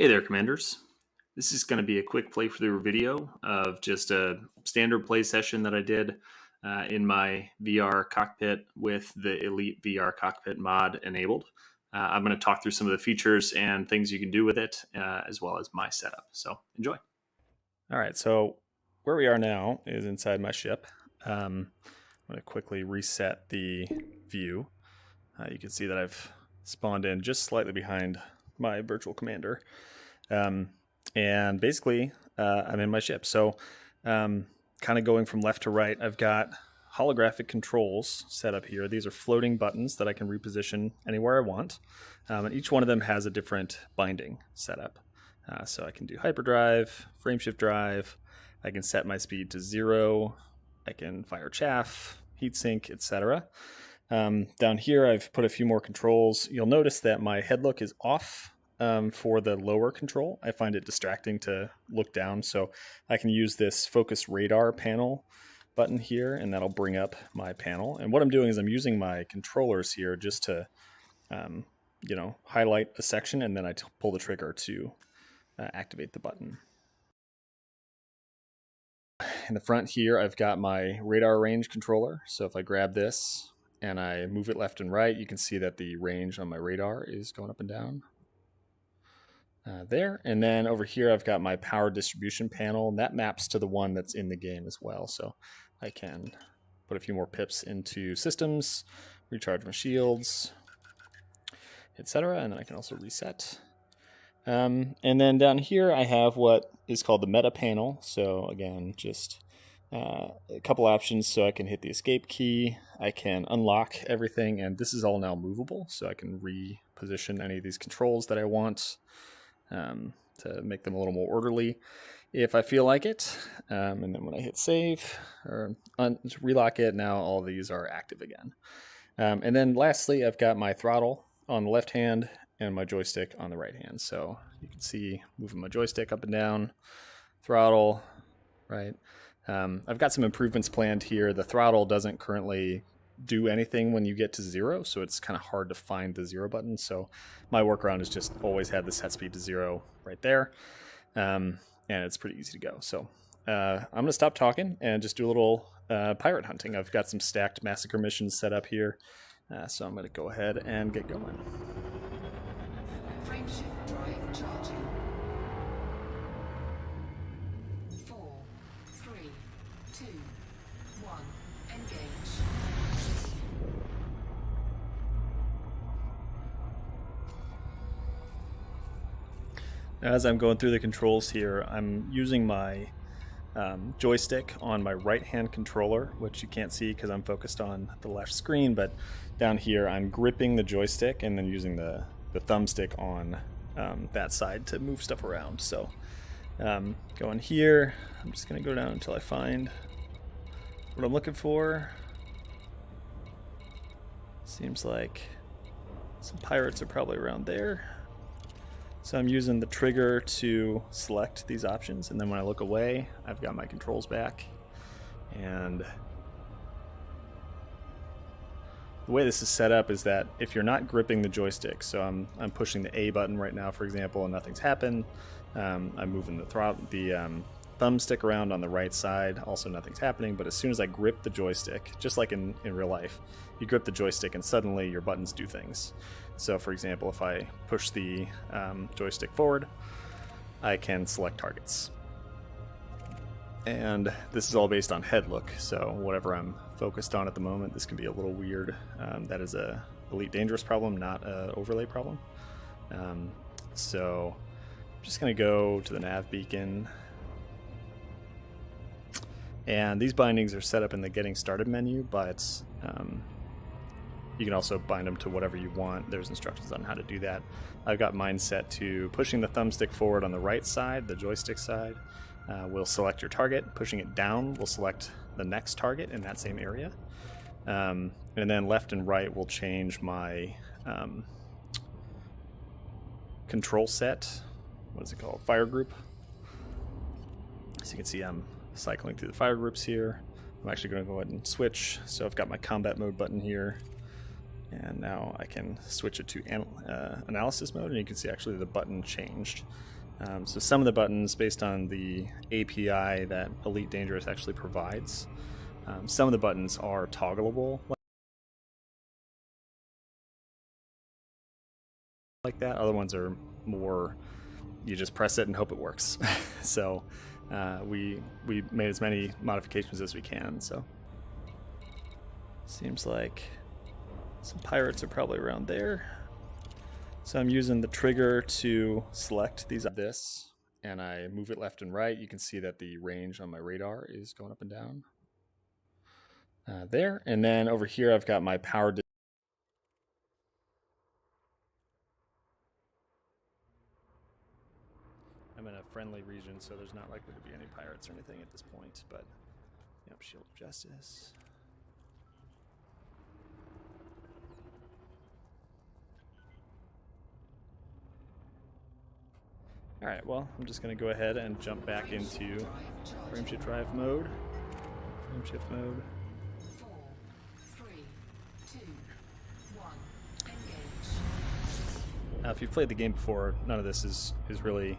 Hey there, Commanders. This is going to be a quick playthrough video of just a standard play session that I did in my VR cockpit with the Elite VR cockpit mod enabled. I'm going to talk through some of the features and things you can do with it, as well as my setup. So enjoy. All right, so where we are now is inside my ship. I'm going to quickly reset the view. You can see that I've spawned in just slightly behind my virtual commander. And basically, I'm in my ship. So kind of going from left to right, I've got holographic controls set up here. These are floating buttons that I can reposition anywhere I want. And each one of them has a different binding setup. So I can do hyperdrive, frameshift drive, I can set my speed to 0, I can fire chaff, heatsink, etc. Down here I've put a few more controls. You'll notice that my head look is off for the lower control. I find it distracting to look down, so I can use this focus radar panel button here, and that'll bring up my panel. And what I'm doing is I'm using my controllers here just to highlight a section, and then I pull the trigger to activate the button. In the front here, I've got my radar range controller. So if I grab this and I move it left and right, you can see that the range on my radar is going up and down there. And then over here, I've got my power distribution panel, and that maps to the one that's in the game as well. So I can put a few more pips into systems, recharge my shields, etc. And then I can also reset. And then down here I have what is called the meta panel. So again, just a couple options. So I can hit the escape key, I can unlock everything, and this is all now movable. So I can reposition any of these controls that I want to make them a little more orderly if I feel like it. And then when I hit save or relock it, now all these are active again. And then lastly, I've got my throttle on the left hand and my joystick on the right hand. So you can see moving my joystick up and down, throttle, right? I've got some improvements planned here. The throttle doesn't currently do anything when you get to 0, so it's kind of hard to find the 0 button. So my workaround is just always had the set speed to 0 right there. And it's pretty easy to go. So I'm gonna stop talking and just do a little pirate hunting. I've got some stacked massacre missions set up here. So I'm gonna go ahead and get going. Frameshift drive charging. 4, 3, 2, 1, engage. As I'm going through the controls here, I'm using my joystick on my right hand controller, which you can't see because I'm focused on the left screen, but down here I'm gripping the joystick and then using the thumbstick on that side to move stuff around. So going here, I'm just going to go down until I find what I'm looking for. Seems like some pirates are probably around there. So I'm using the trigger to select these options, and then when I look away, I've got my controls back. And the way this is set up is that if you're not gripping the joystick, so I'm pushing the A button right now, for example, and nothing's happened. I'm moving the thumbstick around on the right side, also nothing's happening. But as soon as I grip the joystick, just like in real life, you grip the joystick and suddenly your buttons do things. So for example, if I push the joystick forward, I can select targets. And this is all based on head look, so whatever I'm focused on at the moment, this can be a little weird. That is a Elite Dangerous problem, not an overlay problem. So I'm just going to go to the nav beacon. And these bindings are set up in the Getting Started menu, but you can also bind them to whatever you want. There's instructions on how to do that. I've got mine set to pushing the thumbstick forward on the right side, the joystick side. Will select your target. Pushing it down will select the next target in that same area. And then left and right will change my control set. What is it called? Fire group. So you can see I'm cycling through the fire groups here. I'm actually going to go ahead and switch. So I've got my combat mode button here. And now I can switch it to analysis mode, and you can see actually the button changed. So some of the buttons, based on the API that Elite Dangerous actually provides, some of the buttons are toggleable like that. Other ones are more, you just press it and hope it works. So we made as many modifications as we can. So seems like some pirates are probably around there. So I'm using the trigger to select this, and I move it left and right. You can see that the range on my radar is going up and down there. And then over here, I've got my power. I'm in a friendly region, so there's not likely to be any pirates or anything at this point, but yep, Shield of Justice. Alright, well, I'm just going to go ahead and jump back into frameshift drive mode. Frameshift mode. 4, 3, 2, 1, engage. Now, if you've played the game before, none of this is really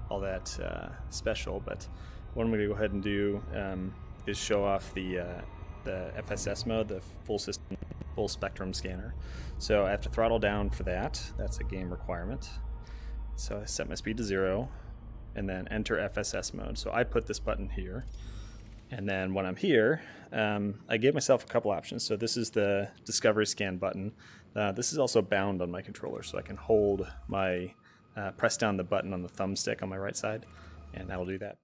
all that special, but what I'm going to go ahead and do is show off the FSS mode, the full system, full spectrum scanner. So I have to throttle down for that. That's a game requirement. So I set my speed to 0 and then enter FSS mode. So I put this button here, and then when I'm here, I gave myself a couple options. So this is the discovery scan button. This is also bound on my controller, so I can hold my press down the button on the thumbstick on my right side, and that'll do that.